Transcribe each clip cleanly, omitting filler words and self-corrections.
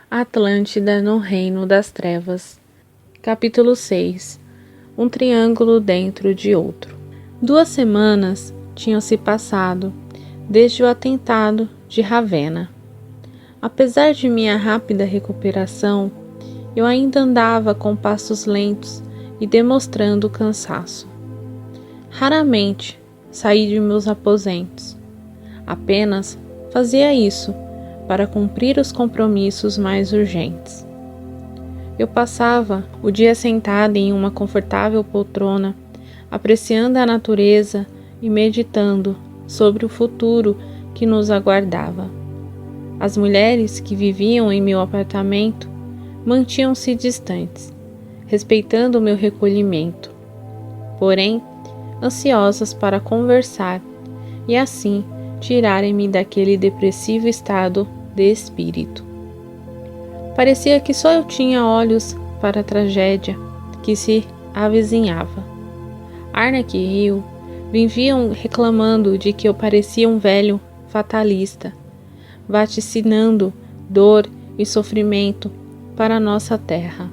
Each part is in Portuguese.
Atlântida no Reino das Trevas. Capítulo 6. Um triângulo dentro de outro. 2 semanas tinham se passado desde o atentado de Ravenna. Apesar de minha rápida recuperação, eu ainda andava com passos lentos e demonstrando cansaço. Raramente saí de meus aposentos. Apenas fazia isso para cumprir os compromissos mais urgentes. Eu passava o dia sentada em uma confortável poltrona, apreciando a natureza e meditando sobre o futuro que nos aguardava. As mulheres que viviam em meu apartamento mantinham-se distantes, respeitando o meu recolhimento, porém ansiosas para conversar e assim tirarem-me daquele depressivo estado de espírito. Parecia que só eu tinha olhos para a tragédia que se avizinhava. Arnak e Rio viviam reclamando de que eu parecia um velho fatalista, vaticinando dor e sofrimento para nossa terra.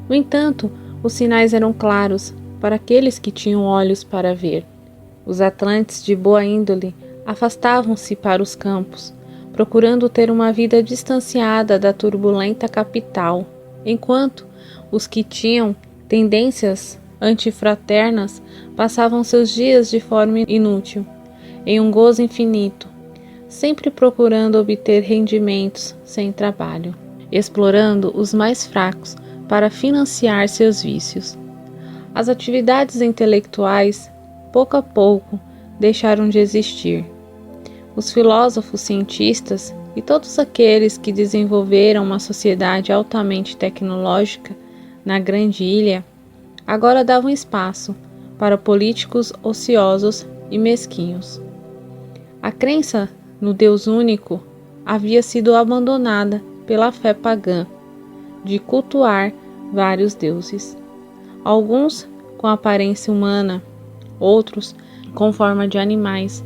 No entanto, os sinais eram claros para aqueles que tinham olhos para ver. Os atlantes de boa índole afastavam-se para os campos, procurando ter uma vida distanciada da turbulenta capital, enquanto os que tinham tendências antifraternas passavam seus dias de forma inútil, em um gozo infinito, sempre procurando obter rendimentos sem trabalho, explorando os mais fracos para financiar seus vícios. As atividades intelectuais, pouco a pouco, deixaram de existir. Os filósofos, cientistas e todos aqueles que desenvolveram uma sociedade altamente tecnológica na grande ilha agora davam espaço para políticos ociosos e mesquinhos. A crença no Deus único havia sido abandonada pela fé pagã de cultuar vários deuses, alguns com aparência humana, outros com forma de animais.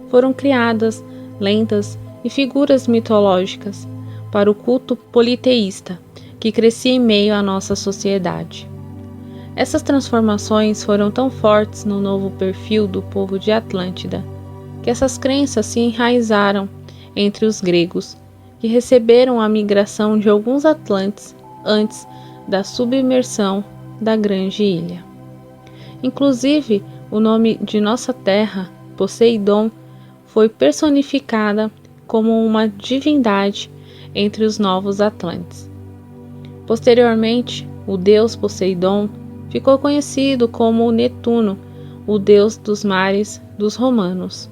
Foram criadas lendas e figuras mitológicas para o culto politeísta que crescia em meio à nossa sociedade. Essas transformações foram tão fortes no novo perfil do povo de Atlântida, que essas crenças se enraizaram entre os gregos, que receberam a migração de alguns atlantes antes da submersão da grande ilha. Inclusive, o nome de nossa terra, Poseidon, foi personificada como uma divindade entre os novos atlantes. Posteriormente, o deus Poseidon ficou conhecido como Netuno, o deus dos mares dos romanos.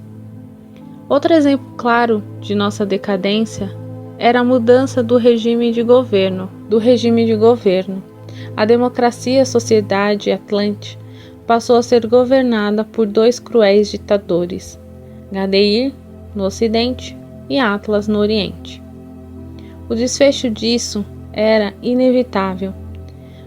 Outro exemplo claro de nossa decadência era a mudança do regime de governo. A democracia sociedade atlante passou a ser governada por 2 cruéis ditadores, Gadeir no Ocidente e Atlas no Oriente. O desfecho disso era inevitável.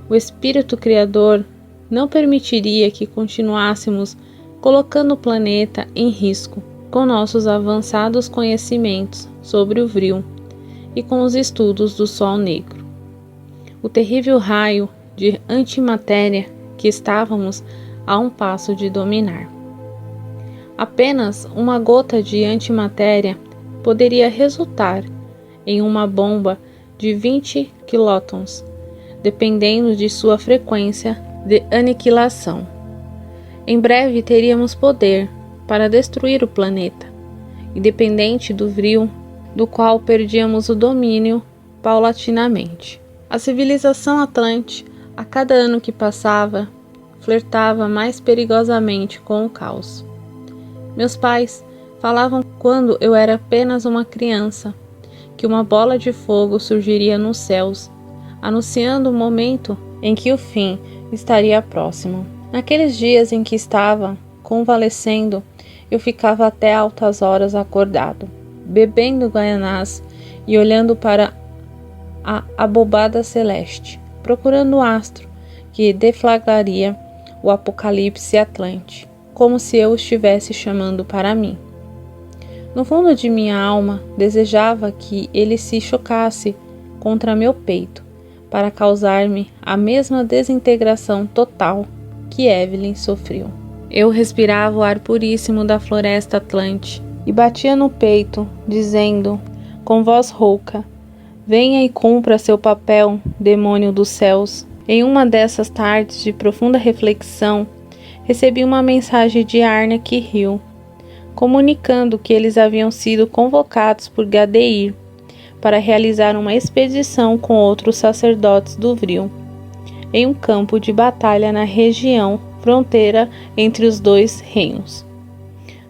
O espírito criador não permitiria que continuássemos colocando o planeta em risco com nossos avançados conhecimentos sobre o Vril e com os estudos do Sol Negro. O terrível raio de antimatéria que estávamos a um passo de dominar. Apenas uma gota de antimatéria poderia resultar em uma bomba de 20 quilotons, dependendo de sua frequência de aniquilação. Em breve teríamos poder para destruir o planeta, independente do Vril, do qual perdíamos o domínio paulatinamente. A civilização atlante, a cada ano que passava, flertava mais perigosamente com o caos. Meus pais falavam quando eu era apenas uma criança, que uma bola de fogo surgiria nos céus, anunciando o momento em que o fim estaria próximo. Naqueles dias em que estava convalescendo, eu ficava até altas horas acordado, bebendo guaianás e olhando para a abobada celeste, procurando o astro que deflagraria o apocalipse atlante, como se eu estivesse chamando para mim. No fundo de minha alma, desejava que ele se chocasse contra meu peito, para causar-me a mesma desintegração total que Evelyn sofreu. Eu respirava o ar puríssimo da floresta atlante e batia no peito, dizendo, com voz rouca, venha e cumpra seu papel, demônio dos céus. Em uma dessas tardes de profunda reflexão, recebi uma mensagem de Arnak e Hill, comunicando que eles haviam sido convocados por Gadeir para realizar uma expedição com outros sacerdotes do Vril, em um campo de batalha na região fronteira entre os dois reinos.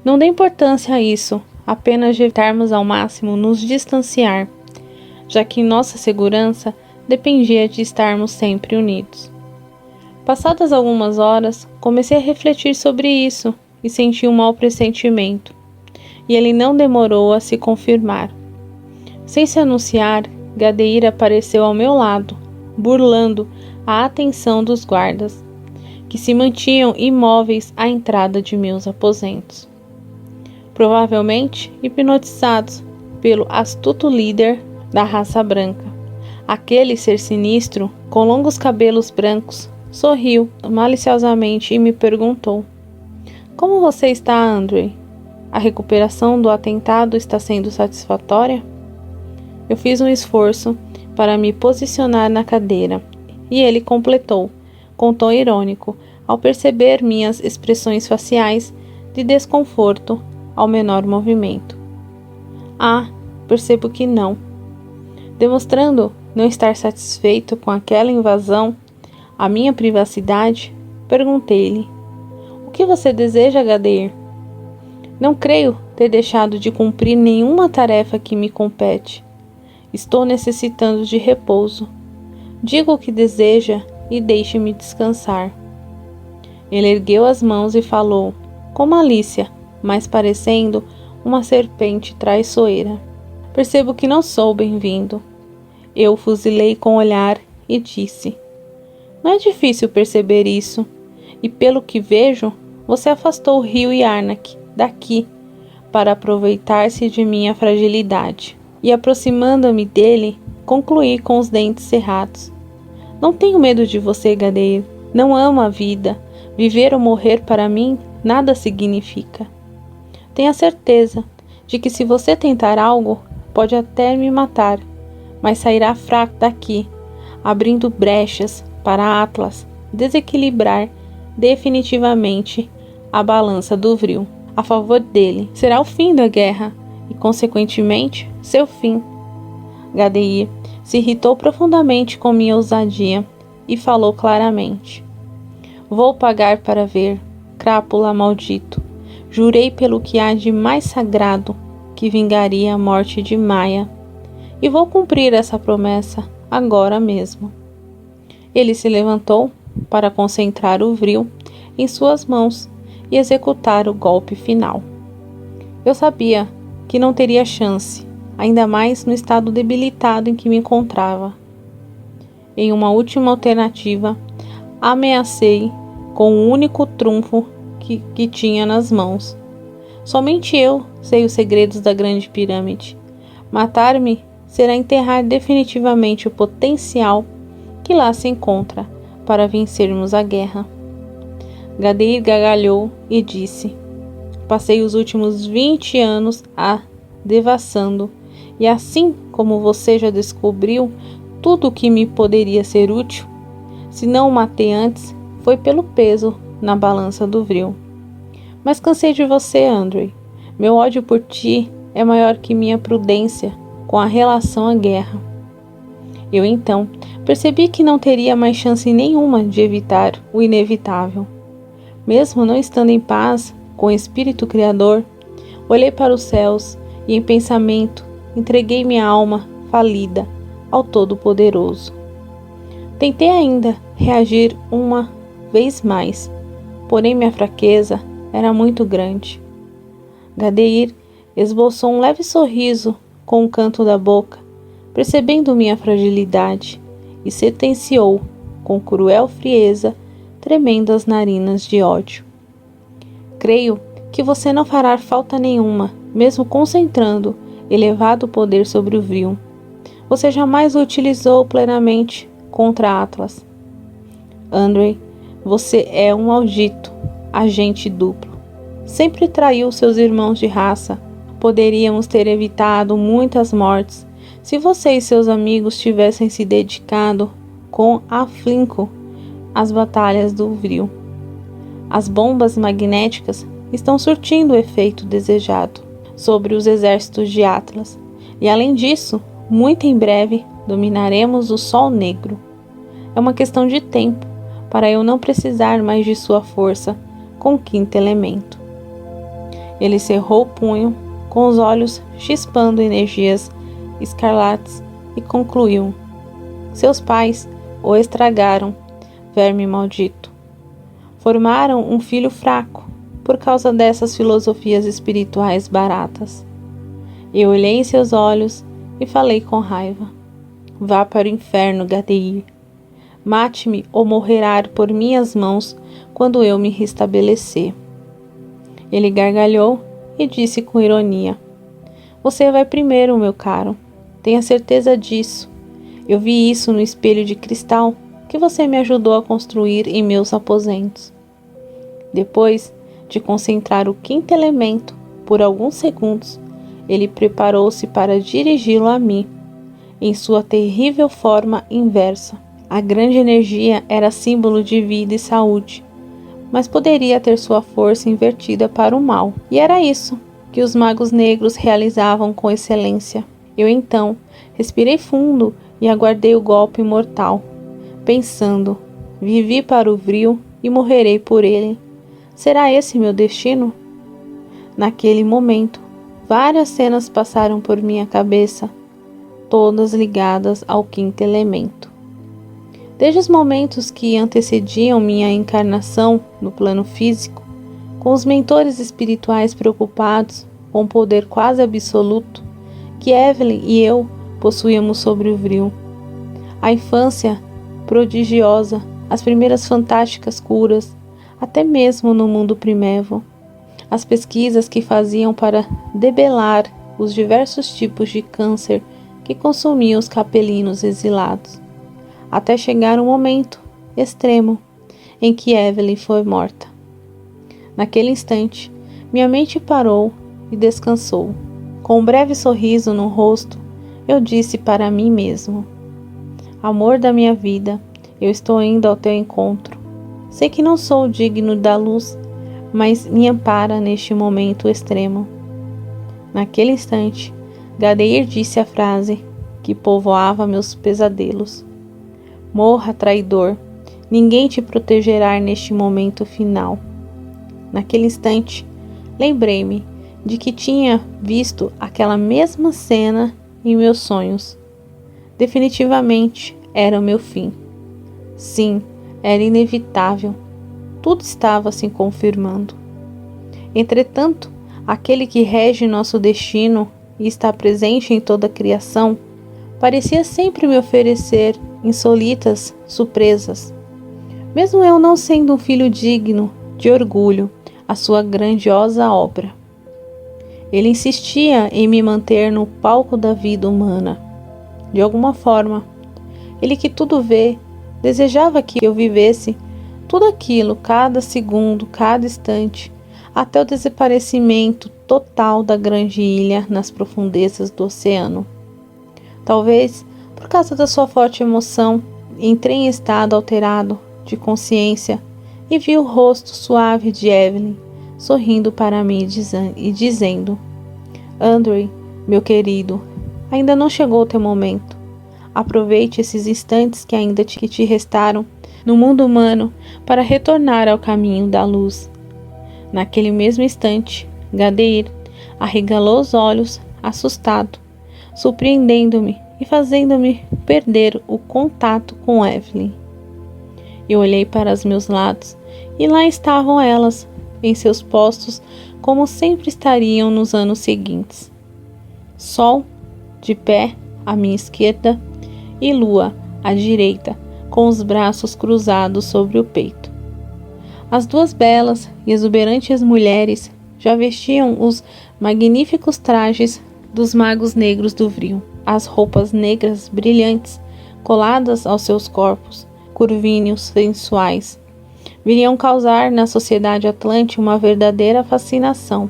Não dê importância a isso, apenas evitarmos ao máximo nos distanciar, já que nossa segurança dependia de estarmos sempre unidos. Passadas algumas horas, comecei a refletir sobre isso e senti um mau pressentimento, e ele não demorou a se confirmar. Sem se anunciar, Gadeir apareceu ao meu lado, burlando a atenção dos guardas, que se mantinham imóveis à entrada de meus aposentos. Provavelmente hipnotizados pelo astuto líder da raça branca. Aquele ser sinistro, com longos cabelos brancos, sorriu maliciosamente e me perguntou: como você está, Andrei? A recuperação do atentado está sendo satisfatória? Eu fiz um esforço para me posicionar na cadeira, e ele completou, com tom irônico, ao perceber minhas expressões faciais de desconforto ao menor movimento. Ah, percebo que não. Demonstrando não estar satisfeito com aquela invasão à minha privacidade, perguntei-lhe: o que você deseja, Gadeir? Não creio ter deixado de cumprir nenhuma tarefa que me compete. Estou necessitando de repouso. Diga o que deseja e deixe-me descansar. Ele ergueu as mãos e falou, com malícia, mas parecendo uma serpente traiçoeira: percebo que não sou bem-vindo. Eu o fuzilei com o olhar e disse: não é difícil perceber isso, e pelo que vejo, você afastou Hill e Arnak daqui para aproveitar-se de minha fragilidade. E aproximando-me dele, concluí com os dentes cerrados: não tenho medo de você, Gadeir. Não amo a vida. Viver ou morrer para mim nada significa. Tenha certeza de que se você tentar algo, pode até me matar, mas sairá fraco daqui, abrindo brechas para Atlas desequilibrar definitivamente a balança do Vril a favor dele. Será o fim da guerra e, consequentemente, seu fim. Gadeir se irritou profundamente com minha ousadia e falou claramente: vou pagar para ver, crápula maldito. Jurei pelo que há de mais sagrado que vingaria a morte de Maia, e vou cumprir essa promessa agora mesmo. Ele se levantou para concentrar o Vril em suas mãos e executar o golpe final. Eu sabia que não teria chance, ainda mais no estado debilitado em que me encontrava. Em uma última alternativa, ameacei com o único trunfo que tinha nas mãos. Somente eu sei os segredos da Grande Pirâmide. Matar-me será enterrar definitivamente o potencial que lá se encontra para vencermos a guerra. Gadeir gargalhou e disse: passei os últimos 20 anos devassando, e assim como você já descobriu tudo o que me poderia ser útil, se não o matei antes, foi pelo peso na balança do Vril. Mas cansei de você, Andrei. Meu ódio por ti é maior que minha prudência com a relação à guerra. Eu então percebi que não teria mais chance nenhuma de evitar o inevitável. Mesmo não estando em paz com o Espírito Criador, olhei para os céus e, em pensamento, entreguei minha alma falida ao Todo-Poderoso. Tentei ainda reagir uma vez mais, porém minha fraqueza era muito grande. Gadeir esboçou um leve sorriso com o canto da boca, percebendo minha fragilidade, e sentenciou, com cruel frieza, tremendo as narinas de ódio: creio que você não fará falta nenhuma, mesmo concentrando elevado poder sobre o Vril. Você jamais o utilizou plenamente contra Atlas. Andrei, você é um maldito, agente duplo. Sempre traiu seus irmãos de raça. Poderíamos ter evitado muitas mortes se você e seus amigos tivessem se dedicado com afinco às batalhas do Vril. As bombas magnéticas estão surtindo o efeito desejado sobre os exércitos de Atlas, e além disso, muito em breve dominaremos o Sol Negro. É uma questão de tempo para eu não precisar mais de sua força com o quinto elemento. Ele cerrou o punho, com os olhos chispando energias escarlates, e concluiu: seus pais o estragaram, verme maldito. Formaram um filho fraco por causa dessas filosofias espirituais baratas. Eu olhei em seus olhos e falei com raiva: vá para o inferno, Gadeir. Mate-me ou morrerá por minhas mãos quando eu me restabelecer. Ele gargalhou e disse com ironia: você vai primeiro, meu caro. Tenha certeza disso. Eu vi isso no espelho de cristal que você me ajudou a construir em meus aposentos. Depois de concentrar o quinto elemento por alguns segundos, ele preparou-se para dirigi-lo a mim, em sua terrível forma inversa. A grande energia era símbolo de vida e saúde, mas poderia ter sua força invertida para o mal. E era isso que os magos negros realizavam com excelência. Eu então respirei fundo e aguardei o golpe mortal, pensando: vivi para o Vril e morrerei por ele. Será esse meu destino? Naquele momento, várias cenas passaram por minha cabeça, todas ligadas ao quinto elemento. Desde os momentos que antecediam minha encarnação no plano físico, com os mentores espirituais preocupados com o poder quase absoluto que Evelyn e eu possuíamos sobre o Vril. A infância prodigiosa, as primeiras fantásticas curas, até mesmo no mundo primevo. As pesquisas que faziam para debelar os diversos tipos de câncer que consumiam os capelinos exilados. Até chegar um momento extremo em que Evelyn foi morta. Naquele instante, minha mente parou e descansou. Com um breve sorriso no rosto, eu disse para mim mesmo: amor da minha vida, eu estou indo ao teu encontro. Sei que não sou digno da luz, mas me ampara neste momento extremo. Naquele instante, Gadeir disse a frase que povoava meus pesadelos: morra, traidor, ninguém te protegerá neste momento final. Naquele instante, lembrei-me de que tinha visto aquela mesma cena em meus sonhos. Definitivamente era o meu fim. Sim, era inevitável. Tudo estava se confirmando. Entretanto, aquele que rege nosso destino e está presente em toda a criação, parecia sempre me oferecer insólitas surpresas. Mesmo eu não sendo um filho digno de orgulho, a sua grandiosa obra. Ele insistia em me manter no palco da vida humana. De alguma forma, ele que tudo vê, desejava que eu vivesse tudo aquilo, cada segundo, cada instante, até o desaparecimento total da grande ilha nas profundezas do oceano. Talvez, por causa da sua forte emoção, entrei em estado alterado de consciência e vi o rosto suave de Evelyn sorrindo para mim e dizendo: Andrei, meu querido, ainda não chegou o teu momento. Aproveite esses instantes que ainda te restaram no mundo humano para retornar ao caminho da luz. Naquele mesmo instante, Gadeir arregalou os olhos, assustado, surpreendendo-me e fazendo-me perder o contato com Evelyn. Eu olhei para os meus lados e lá estavam elas, em seus postos, como sempre estariam nos anos seguintes. Sol, de pé, à minha esquerda, e Lua, à direita, com os braços cruzados sobre o peito. As duas belas e exuberantes mulheres já vestiam os magníficos trajes dos magos negros do Vril. as roupas negras brilhantes coladas aos seus corpos, curvíneos sensuais, viriam causar na sociedade atlante uma verdadeira fascinação.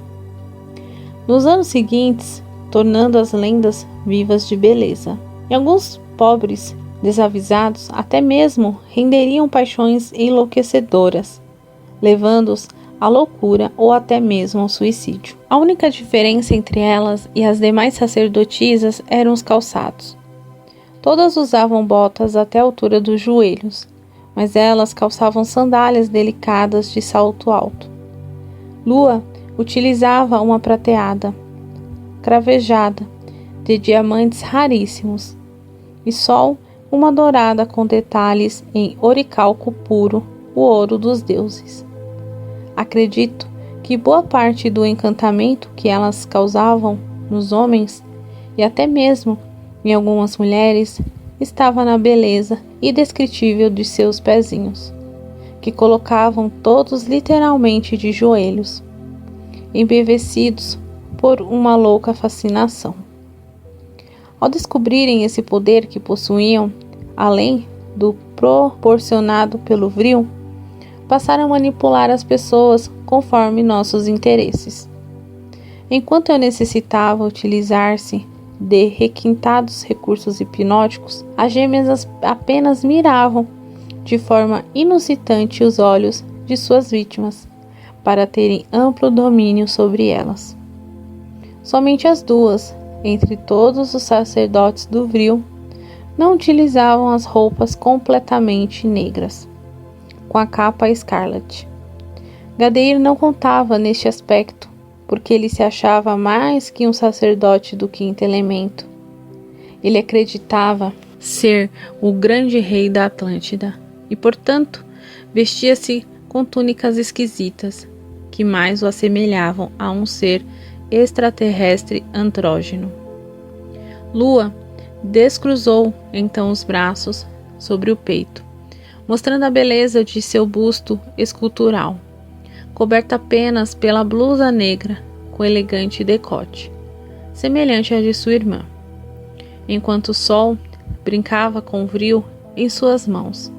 Nos anos seguintes, tornando as lendas vivas de beleza. E alguns pobres desavisados até mesmo renderiam paixões enlouquecedoras, levando-os à loucura ou até mesmo ao suicídio. A única diferença entre elas e as demais sacerdotisas eram os calçados. Todas usavam botas até a altura dos joelhos, mas elas calçavam sandálias delicadas de salto alto. Lua utilizava uma prateada, cravejada, de diamantes raríssimos, e Sol uma dourada com detalhes em oricalco puro, o ouro dos deuses. Acredito que boa parte do encantamento que elas causavam nos homens, e até mesmo em algumas mulheres, estava na beleza indescritível de seus pezinhos, que colocavam todos literalmente de joelhos, embevecidos por uma louca fascinação. Ao descobrirem esse poder que possuíam, além do proporcionado pelo vril, passaram a manipular as pessoas conforme nossos interesses. Enquanto eu necessitava utilizar-se de requintados recursos hipnóticos, as gêmeas apenas miravam de forma inusitante os olhos de suas vítimas, para terem amplo domínio sobre elas. Somente as duas, entre todos os sacerdotes do vril, não utilizavam as roupas completamente negras, com a capa escarlate. Gadeir não contava neste aspecto, porque ele se achava mais que um sacerdote do quinto elemento. Ele acreditava ser o grande rei da Atlântida e, portanto, vestia-se com túnicas esquisitas, que mais o assemelhavam a um ser extraterrestre andrógeno. Lua descruzou então os braços sobre o peito, mostrando a beleza de seu busto escultural, coberta apenas pela blusa negra com elegante decote, semelhante à de sua irmã, enquanto o Sol brincava com o vril em suas mãos,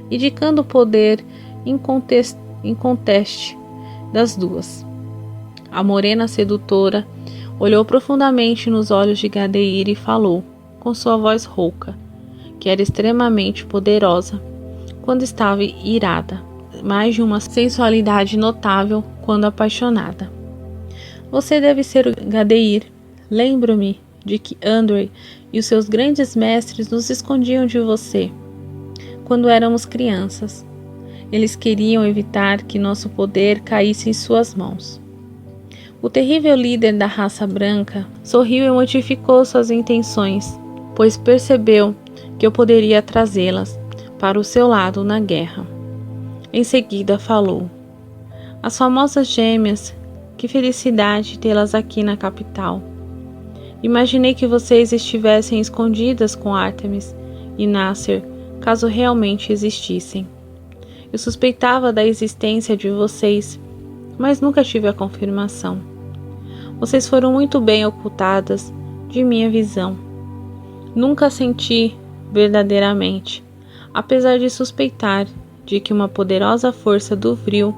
indicando o poder inconteste das duas. A morena sedutora olhou profundamente nos olhos de Gadeir e falou, com sua voz rouca, que era extremamente poderosa quando estava irada, mais de uma sensualidade notável quando apaixonada. Você deve ser o Gadeir. Lembro-me de que Andrei e os seus grandes mestres nos escondiam de você quando éramos crianças. Eles queriam evitar que nosso poder caísse em suas mãos. O terrível líder da raça branca sorriu e modificou suas intenções, pois percebeu que eu poderia trazê-las para o seu lado na guerra. Em seguida falou: as famosas gêmeas, que felicidade tê-las aqui na capital. Imaginei que vocês estivessem escondidas com Ártemis e Nasser, caso realmente existissem. Eu suspeitava da existência de vocês, mas nunca tive a confirmação. Vocês foram muito bem ocultadas de minha visão. Nunca senti verdadeiramente, apesar de suspeitar de que uma poderosa força do vril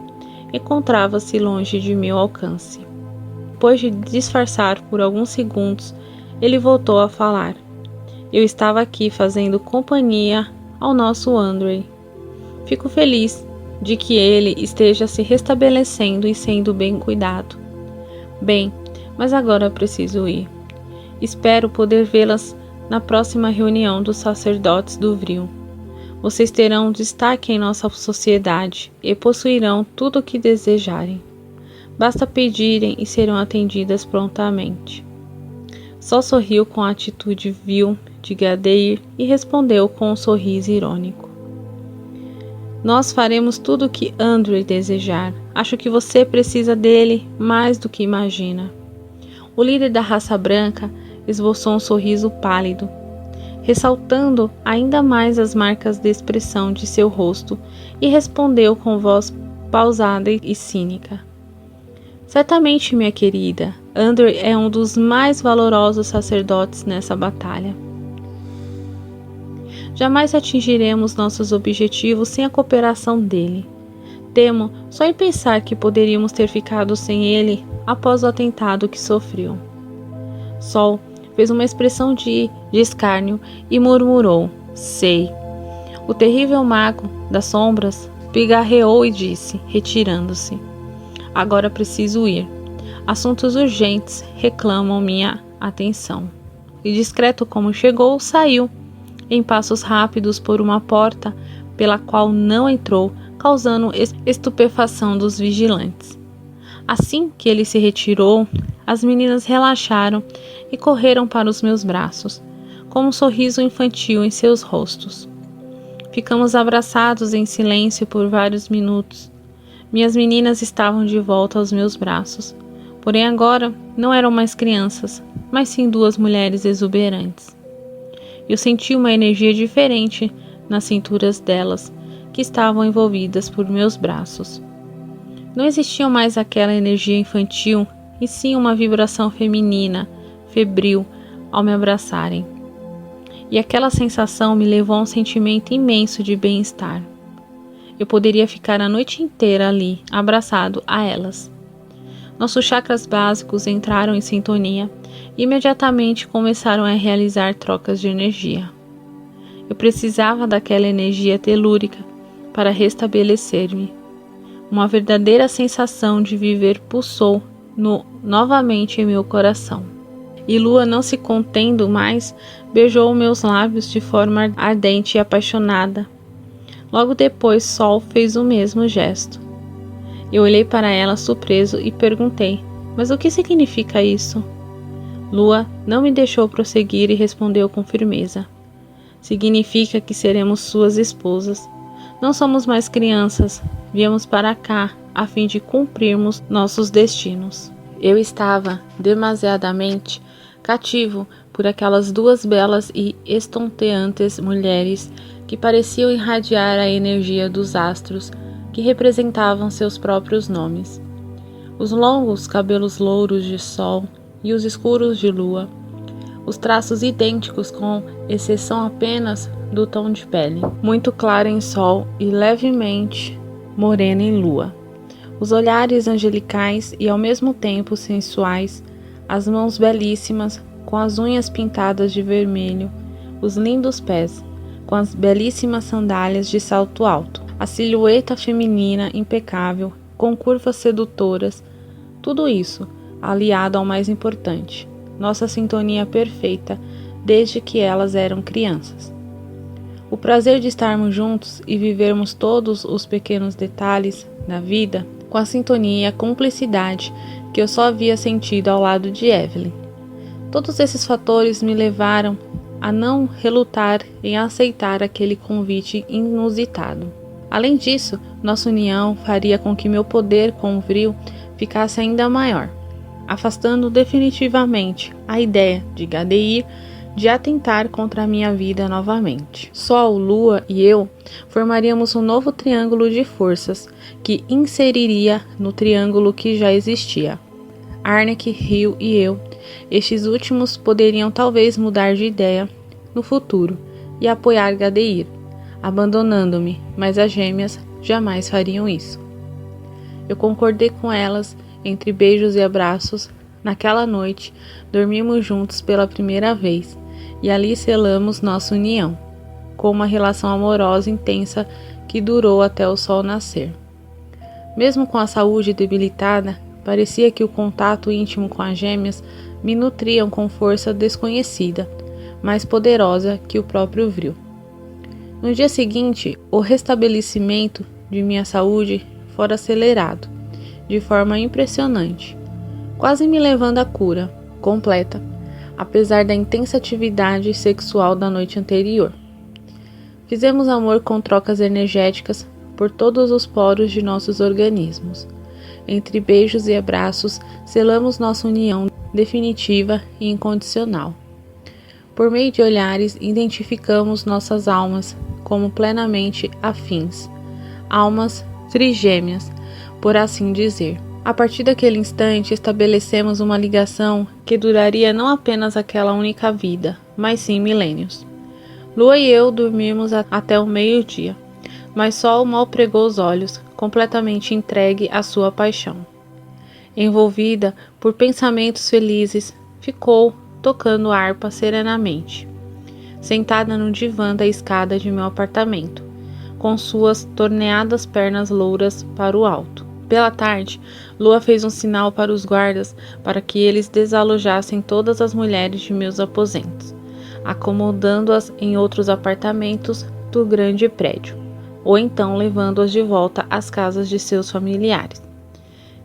encontrava-se longe de meu alcance. Depois de disfarçar por alguns segundos, ele voltou a falar. Eu estava aqui fazendo companhia ao nosso Andrei. Fico feliz de que ele esteja se restabelecendo e sendo bem cuidado. Bem, mas agora preciso ir. Espero poder vê-las na próxima reunião dos sacerdotes do vril. Vocês terão destaque em nossa sociedade e possuirão tudo o que desejarem. Basta pedirem e serão atendidas prontamente. Só sorriu com a atitude vil de Gadeir e respondeu com um sorriso irônico. Nós faremos tudo o que Andrei desejar. Acho que você precisa dele mais do que imagina. O líder da raça branca esboçou um sorriso pálido, ressaltando ainda mais as marcas de expressão de seu rosto, e respondeu com voz pausada e cínica. Certamente, minha querida, Andor é um dos mais valorosos sacerdotes nessa batalha. Jamais atingiremos nossos objetivos sem a cooperação dele. Temo só em pensar que poderíamos ter ficado sem ele após o atentado que sofreu. Sol fez uma expressão de escárnio e murmurou: sei. O terrível mago das sombras pigarreou e disse, retirando-se: agora preciso ir. Assuntos urgentes reclamam minha atenção. E discreto como chegou, saiu, em passos rápidos por uma porta pela qual não entrou, causando estupefação dos vigilantes. Assim que ele se retirou, as meninas relaxaram e correram para os meus braços, com um sorriso infantil em seus rostos. Ficamos abraçados em silêncio por vários minutos. Minhas meninas estavam de volta aos meus braços, porém agora não eram mais crianças, mas sim duas mulheres exuberantes. Eu senti uma energia diferente nas cinturas delas, que estavam envolvidas por meus braços. Não existia mais aquela energia infantil, e sim uma vibração feminina, febril, ao me abraçarem. E aquela sensação me levou a um sentimento imenso de bem-estar. Eu poderia ficar a noite inteira ali, abraçado a elas. Nossos chakras básicos entraram em sintonia e imediatamente começaram a realizar trocas de energia. Eu precisava daquela energia telúrica para restabelecer-me. Uma verdadeira sensação de viver pulsou novamente em meu coração. E Lua, não se contendo mais, beijou meus lábios de forma ardente e apaixonada. Logo depois, Sol fez o mesmo gesto. Eu olhei para ela surpreso e perguntei: mas o que significa isso? Lua não me deixou prosseguir e respondeu com firmeza: significa que seremos suas esposas. Não somos mais crianças, viemos para cá a fim de cumprirmos nossos destinos. Eu estava demasiadamente cativo por aquelas duas belas e estonteantes mulheres que pareciam irradiar a energia dos astros que representavam seus próprios nomes. Os longos cabelos louros de Sol e os escuros de Lua, os traços idênticos com exceção apenas do tom de pele, muito claro em Sol e levemente morena em Lua. Os olhares angelicais e ao mesmo tempo sensuais, as mãos belíssimas com as unhas pintadas de vermelho, os lindos pés com as belíssimas sandálias de salto alto, a silhueta feminina impecável com curvas sedutoras, tudo isso aliado ao mais importante, nossa sintonia perfeita desde que elas eram crianças. O prazer de estarmos juntos e vivermos todos os pequenos detalhes da vida com a sintonia e a cumplicidade que eu só havia sentido ao lado de Evelyn. Todos esses fatores me levaram a não relutar em aceitar aquele convite inusitado. Além disso, nossa união faria com que meu poder com o Vril ficasse ainda maior, afastando definitivamente a ideia de Gadeir de atentar contra a minha vida novamente. Sol, Lua e eu formaríamos um novo triângulo de forças que inseriria no triângulo que já existia. Arnek, Rio e eu, estes últimos poderiam talvez mudar de ideia no futuro e apoiar Gadeir, abandonando-me, mas as gêmeas jamais fariam isso. Eu concordei com elas, entre beijos e abraços. Naquela noite, dormimos juntos pela primeira vez e ali selamos nossa união, com uma relação amorosa intensa que durou até o sol nascer. Mesmo com a saúde debilitada, parecia que o contato íntimo com as gêmeas me nutriam com força desconhecida, mais poderosa que o próprio Vril. No dia seguinte, o restabelecimento de minha saúde fora acelerado, de forma impressionante, quase me levando à cura completa, apesar da intensa atividade sexual da noite anterior. Fizemos amor com trocas energéticas por todos os poros de nossos organismos. Entre beijos e abraços, selamos nossa união definitiva e incondicional. Por meio de olhares, identificamos nossas almas como plenamente afins, almas trigêmeas, por assim dizer. A partir daquele instante, estabelecemos uma ligação que duraria não apenas aquela única vida, mas sim milênios. Lua e eu dormimos até o meio-dia, mas Sol mal pregou os olhos, completamente entregue à sua paixão. Envolvida por pensamentos felizes, ficou tocando harpa serenamente, sentada no divã da escada de meu apartamento, com suas torneadas pernas louras para o alto. Pela tarde, Lua fez um sinal para os guardas para que eles desalojassem todas as mulheres de meus aposentos, acomodando-as em outros apartamentos do grande prédio, ou então levando-as de volta às casas de seus familiares.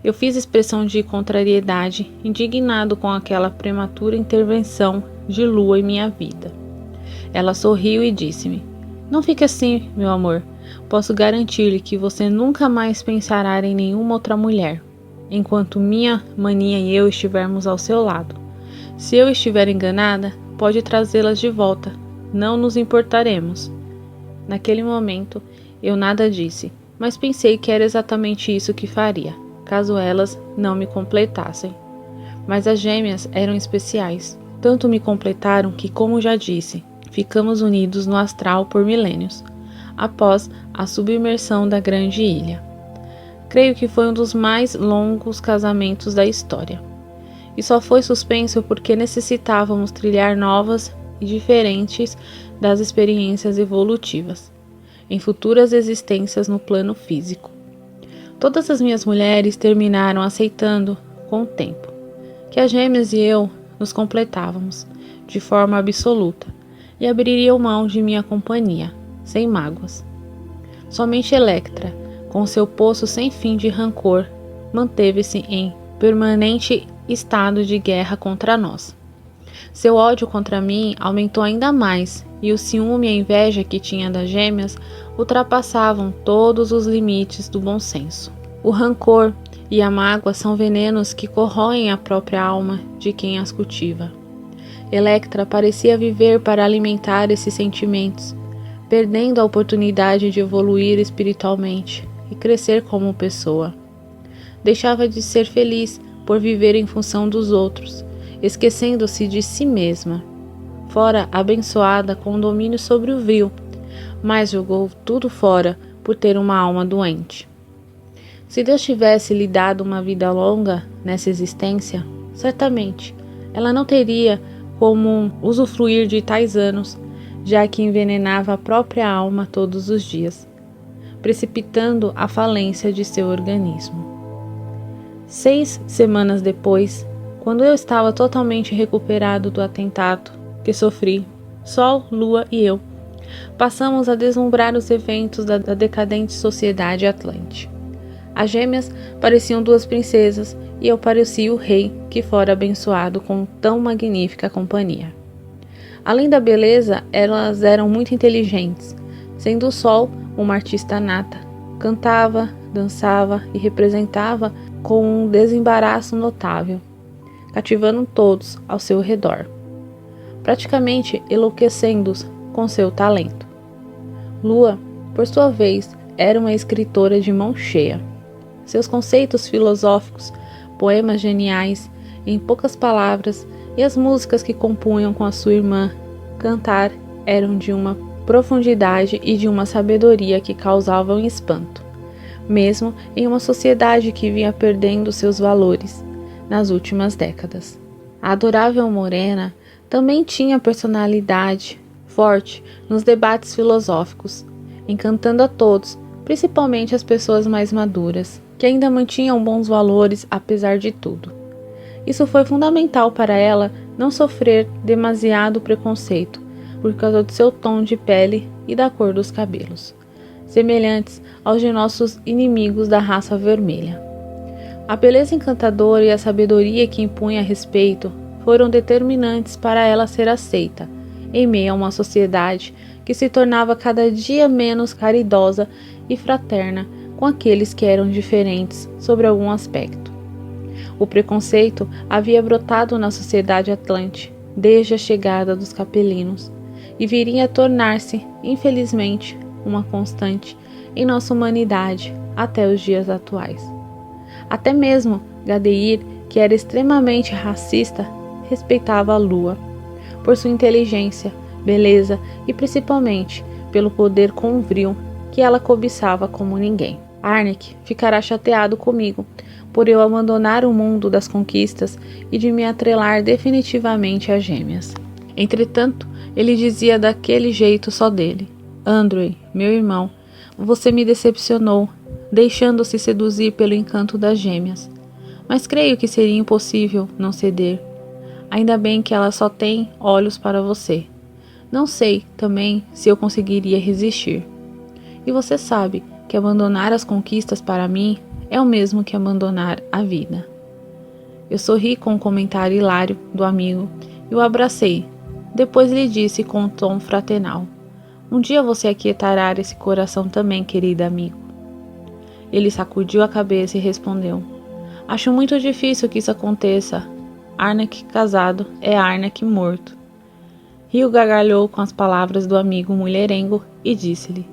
Eu fiz expressão de contrariedade, indignado com aquela prematura intervenção de Lua em minha vida. Ela sorriu e disse-me: "Não fique assim, meu amor. Posso garantir-lhe que você nunca mais pensará em nenhuma outra mulher, enquanto minha maninha e eu estivermos ao seu lado. Se eu estiver enganada, pode trazê-las de volta. Não nos importaremos." Naquele momento, eu nada disse, mas pensei que era exatamente isso que faria, caso elas não me completassem. Mas as gêmeas eram especiais. Tanto me completaram que, como já disse, ficamos unidos no astral por milênios, após a submersão da grande ilha. Creio que foi um dos mais longos casamentos da história. E só foi suspenso porque necessitávamos trilhar novas e diferentes das experiências evolutivas, em futuras existências no plano físico. Todas as minhas mulheres terminaram aceitando, com o tempo, que as gêmeas e eu nos completávamos, de forma absoluta, e abririam mão de minha companhia, sem mágoas. Somente Electra, com seu poço sem fim de rancor, manteve-se em permanente estado de guerra contra nós. Seu ódio contra mim aumentou ainda mais, e o ciúme e a inveja que tinha das gêmeas ultrapassavam todos os limites do bom senso. O rancor e a mágoa são venenos que corroem a própria alma de quem as cultiva. Electra parecia viver para alimentar esses sentimentos, perdendo a oportunidade de evoluir espiritualmente e crescer como pessoa. Deixava de ser feliz por viver em função dos outros, esquecendo-se de si mesma. Fora abençoada com domínio sobre o vil, mas jogou tudo fora por ter uma alma doente. Se Deus tivesse lhe dado uma vida longa nessa existência, certamente ela não teria como usufruir de tais anos, já que envenenava a própria alma todos os dias, precipitando a falência de seu organismo. 6 semanas depois, quando eu estava totalmente recuperado do atentado que sofri, Sol, Lua e eu passamos a deslumbrar os eventos da decadente sociedade atlante. As gêmeas pareciam 2 princesas e eu parecia o rei que fora abençoado com tão magnífica companhia. Além da beleza, elas eram muito inteligentes, sendo o Sol uma artista nata. Cantava, dançava e representava com um desembaraço notável, cativando todos ao seu redor, praticamente enlouquecendo-os com seu talento. Lua, por sua vez, era uma escritora de mão cheia. Seus conceitos filosóficos, poemas geniais, em poucas palavras, e as músicas que compunham com a sua irmã cantar eram de uma profundidade e de uma sabedoria que causavam espanto, mesmo em uma sociedade que vinha perdendo seus valores nas últimas décadas. A adorável morena também tinha personalidade forte nos debates filosóficos, encantando a todos, principalmente as pessoas mais maduras, que ainda mantinham bons valores apesar de tudo. Isso foi fundamental para ela não sofrer demasiado preconceito por causa do seu tom de pele e da cor dos cabelos, semelhantes aos de nossos inimigos da raça vermelha. A beleza encantadora e a sabedoria que impunha a respeito foram determinantes para ela ser aceita, em meio a uma sociedade que se tornava cada dia menos caridosa e fraterna com aqueles que eram diferentes sobre algum aspecto. O preconceito havia brotado na sociedade atlante desde a chegada dos capelinos e viria a tornar-se, infelizmente, uma constante em nossa humanidade até os dias atuais. Até mesmo Gadeir, que era extremamente racista, respeitava a lua, por sua inteligência, beleza e principalmente pelo poder convril que ela cobiçava como ninguém. Arnek ficará chateado comigo por eu abandonar o mundo das conquistas e de me atrelar definitivamente às gêmeas. Entretanto, ele dizia daquele jeito só dele: Andrew, meu irmão, você me decepcionou, deixando-se seduzir pelo encanto das gêmeas. Mas creio que seria impossível não ceder. Ainda bem que ela só tem olhos para você. Não sei, também, se eu conseguiria resistir. E você sabe que abandonar as conquistas para mim é o mesmo que abandonar a vida. Eu sorri com o comentário hilário do amigo e o abracei. Depois lhe disse com um tom fraternal: um dia você aquietará esse coração também, querido amigo. Ele sacudiu a cabeça e respondeu: acho muito difícil que isso aconteça. Arnek casado é Arnek morto. Rio gargalhou com as palavras do amigo mulherengo e disse-lhe: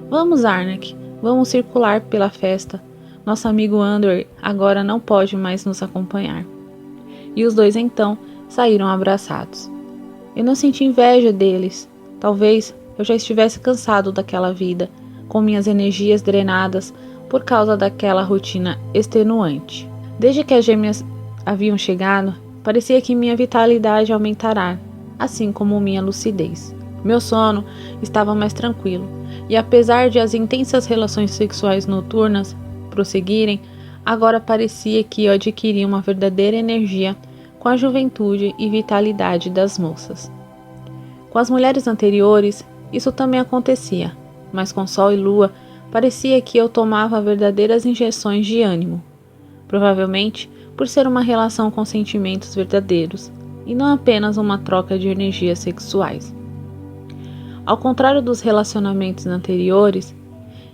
vamos, Arnek, vamos circular pela festa. Nosso amigo Andrew agora não pode mais nos acompanhar. E os dois então saíram abraçados. Eu não senti inveja deles. Talvez eu já estivesse cansado daquela vida, com minhas energias drenadas por causa daquela rotina extenuante. Desde que as gêmeas haviam chegado, parecia que minha vitalidade aumentará, assim como minha lucidez. Meu sono estava mais tranquilo, e apesar de as intensas relações sexuais noturnas prosseguirem, agora parecia que eu adquiria uma verdadeira energia com a juventude e vitalidade das moças. Com as mulheres anteriores, isso também acontecia, mas com Sol e Lua, parecia que eu tomava verdadeiras injeções de ânimo. Provavelmente por ser uma relação com sentimentos verdadeiros, e não apenas uma troca de energias sexuais. Ao contrário dos relacionamentos anteriores,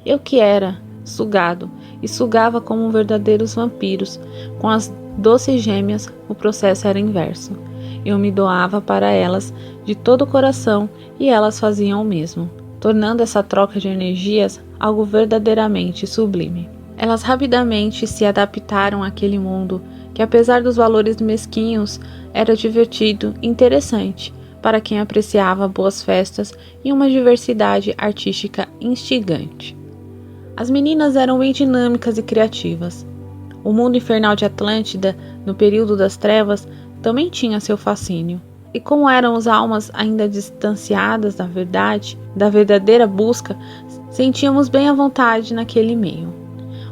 eu que era sugado e sugava como verdadeiros vampiros, com as doces gêmeas o processo era inverso. Eu me doava para elas de todo o coração e elas faziam o mesmo, tornando essa troca de energias algo verdadeiramente sublime. Elas rapidamente se adaptaram àquele mundo que, apesar dos valores mesquinhos, era divertido e interessante para quem apreciava boas festas e uma diversidade artística instigante. As meninas eram bem dinâmicas e criativas. O mundo infernal de Atlântida, no período das trevas, também tinha seu fascínio. E como éramos almas ainda distanciadas da verdade, da verdadeira busca, sentíamos bem à vontade naquele meio.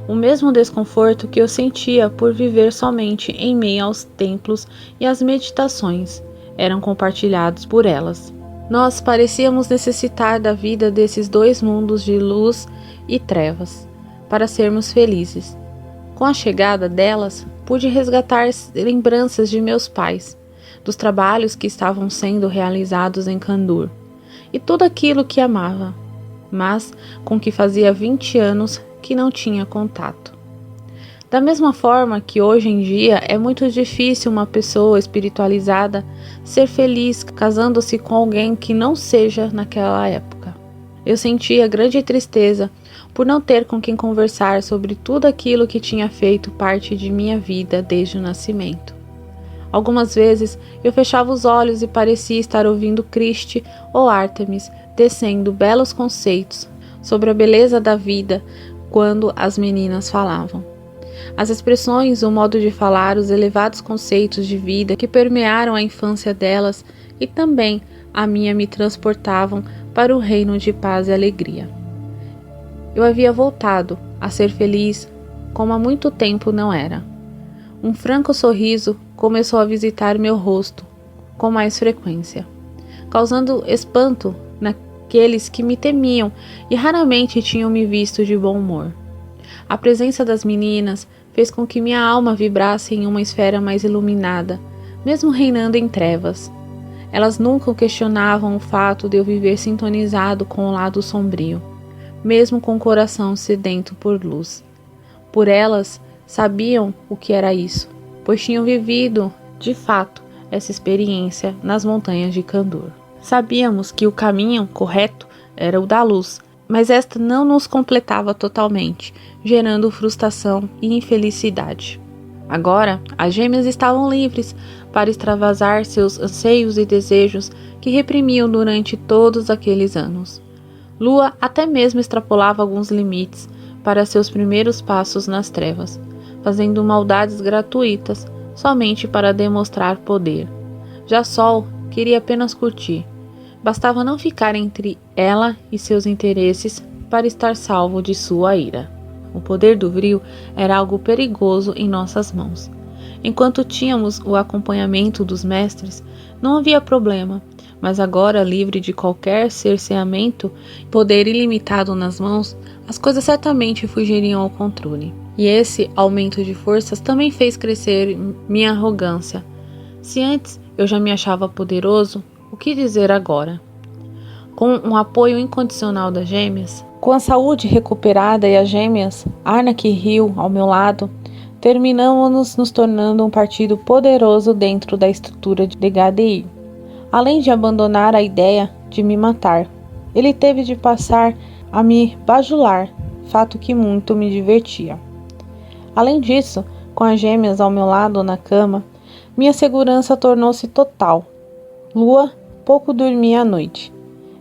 O mesmo desconforto que eu sentia por viver somente em meio aos templos e às meditações eram compartilhados por elas. Nós parecíamos necessitar da vida desses dois mundos de luz e trevas para sermos felizes. Com a chegada delas, pude resgatar lembranças de meus pais, dos trabalhos que estavam sendo realizados em Kandur, e tudo aquilo que amava, mas com que fazia 20 anos que não tinha contato. Da mesma forma que hoje em dia é muito difícil uma pessoa espiritualizada ser feliz casando-se com alguém que não seja naquela época. Eu sentia grande tristeza por não ter com quem conversar sobre tudo aquilo que tinha feito parte de minha vida desde o nascimento. Algumas vezes eu fechava os olhos e parecia estar ouvindo Christie ou Artemis tecendo belos conceitos sobre a beleza da vida quando as meninas falavam. As expressões, o modo de falar, os elevados conceitos de vida que permearam a infância delas e também a minha me transportavam para o reino de paz e alegria. Eu havia voltado a ser feliz como há muito tempo não era. Um franco sorriso começou a visitar meu rosto com mais frequência, causando espanto naqueles que me temiam e raramente tinham me visto de bom humor. A presença das meninas fez com que minha alma vibrasse em uma esfera mais iluminada, mesmo reinando em trevas. Elas nunca questionavam o fato de eu viver sintonizado com o lado sombrio, mesmo com o coração sedento por luz. Por elas, sabiam o que era isso, pois tinham vivido, de fato, essa experiência nas montanhas de Kandur. Sabíamos que o caminho correto era o da luz, mas esta não nos completava totalmente, gerando frustração e infelicidade. Agora, as gêmeas estavam livres para extravasar seus anseios e desejos que reprimiam durante todos aqueles anos. Lua até mesmo extrapolava alguns limites para seus primeiros passos nas trevas, fazendo maldades gratuitas somente para demonstrar poder. Já Sol queria apenas curtir. Bastava não ficar entre ela e seus interesses para estar salvo de sua ira. O poder do Vril era algo perigoso em nossas mãos. Enquanto tínhamos o acompanhamento dos mestres, não havia problema, mas agora, livre de qualquer cerceamento, poder ilimitado nas mãos, as coisas certamente fugiriam ao controle. E esse aumento de forças também fez crescer minha arrogância. Se antes eu já me achava poderoso, o que dizer agora? Com um apoio incondicional das gêmeas, com a saúde recuperada e as gêmeas, Arnak e Rio ao meu lado, terminamos nos tornando um partido poderoso dentro da estrutura de Gadeir. Além de abandonar a ideia de me matar, ele teve de passar a me bajular, fato que muito me divertia. Além disso, com as gêmeas ao meu lado na cama, minha segurança tornou-se total. Lua pouco dormia à noite.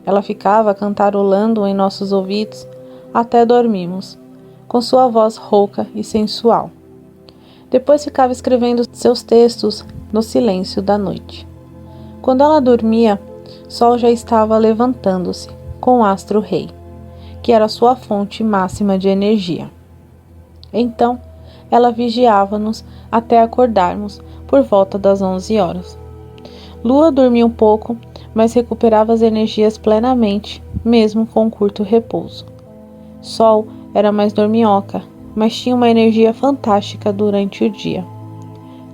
Ela ficava cantarolando em nossos ouvidos até dormimos, com sua voz rouca e sensual. Depois ficava escrevendo seus textos no silêncio da noite. Quando ela dormia, Sol já estava levantando-se com o astro-rei, que era sua fonte máxima de energia. Então, ela vigiava-nos até acordarmos por volta das 11 horas. Lua dormia um pouco, mas recuperava as energias plenamente, mesmo com um curto repouso. Sol era mais dorminhoca, mas tinha uma energia fantástica durante o dia.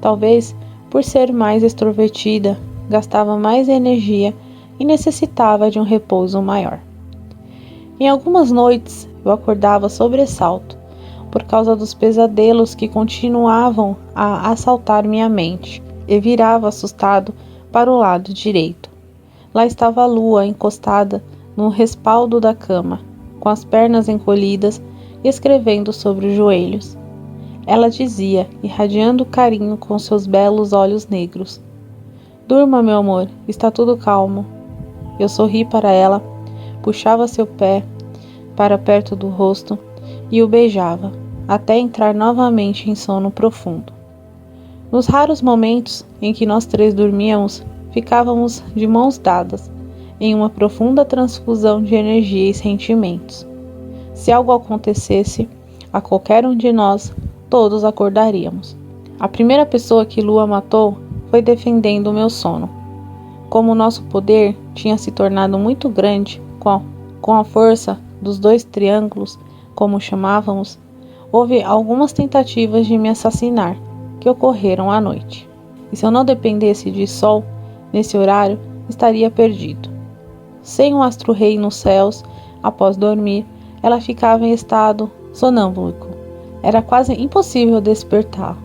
Talvez por ser mais extrovertida, gastava mais energia e necessitava de um repouso maior. Em algumas noites eu acordava sobressalto, por causa dos pesadelos que continuavam a assaltar minha mente, e virava assustado para o lado direito. Lá estava a Lua encostada no respaldo da cama, com as pernas encolhidas e escrevendo sobre os joelhos. Ela dizia, irradiando carinho com seus belos olhos negros: "Durma, meu amor, está tudo calmo." Eu sorri para ela, puxava seu pé para perto do rosto e o beijava, até entrar novamente em sono profundo. Nos raros momentos em que nós três dormíamos, ficávamos de mãos dadas, em uma profunda transfusão de energia e sentimentos. Se algo acontecesse a qualquer um de nós, todos acordaríamos. A primeira pessoa que Lua matou foi defendendo o meu sono. Como o nosso poder tinha se tornado muito grande com a força dos 2 triângulos, como chamávamos, houve algumas tentativas de me assassinar, que ocorreram à noite. E se eu não dependesse de Sol, nesse horário, estaria perdido. Sem um astro-rei nos céus, após dormir, ela ficava em estado sonâmbulico. Era quase impossível despertar.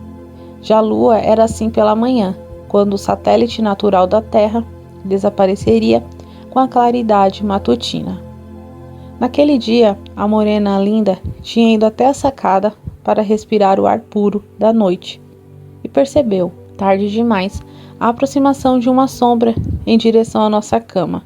Já a Lua era assim pela manhã, quando o satélite natural da Terra desapareceria com a claridade matutina. Naquele dia, a morena linda tinha ido até a sacada para respirar o ar puro da noite e percebeu, tarde demais, a aproximação de uma sombra em direção à nossa cama.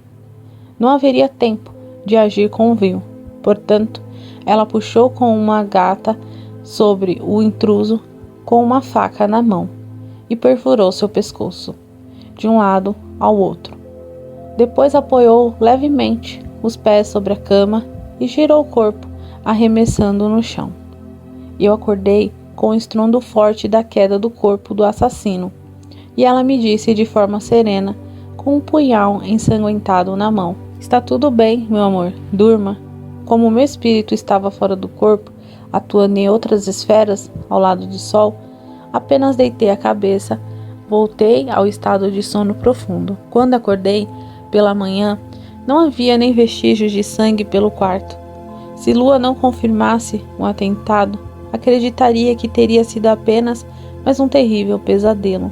Não haveria tempo de agir com o Vril, portanto, ela puxou com uma gata sobre o intruso com uma faca na mão e perfurou seu pescoço, de um lado ao outro. Depois apoiou levemente os pés sobre a cama e girou o corpo, arremessando no chão. Eu acordei com o estrondo forte da queda do corpo do assassino, e ela me disse de forma serena, com um punhal ensanguentado na mão: "Está tudo bem, meu amor, durma." Como o meu espírito estava fora do corpo, atuando em outras esferas, ao lado do Sol, apenas deitei a cabeça, voltei ao estado de sono profundo. Quando acordei, pela manhã, não havia nem vestígios de sangue pelo quarto. Se Lua não confirmasse o atentado, acreditaria que teria sido apenas mais um terrível pesadelo,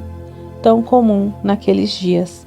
tão comum naqueles dias.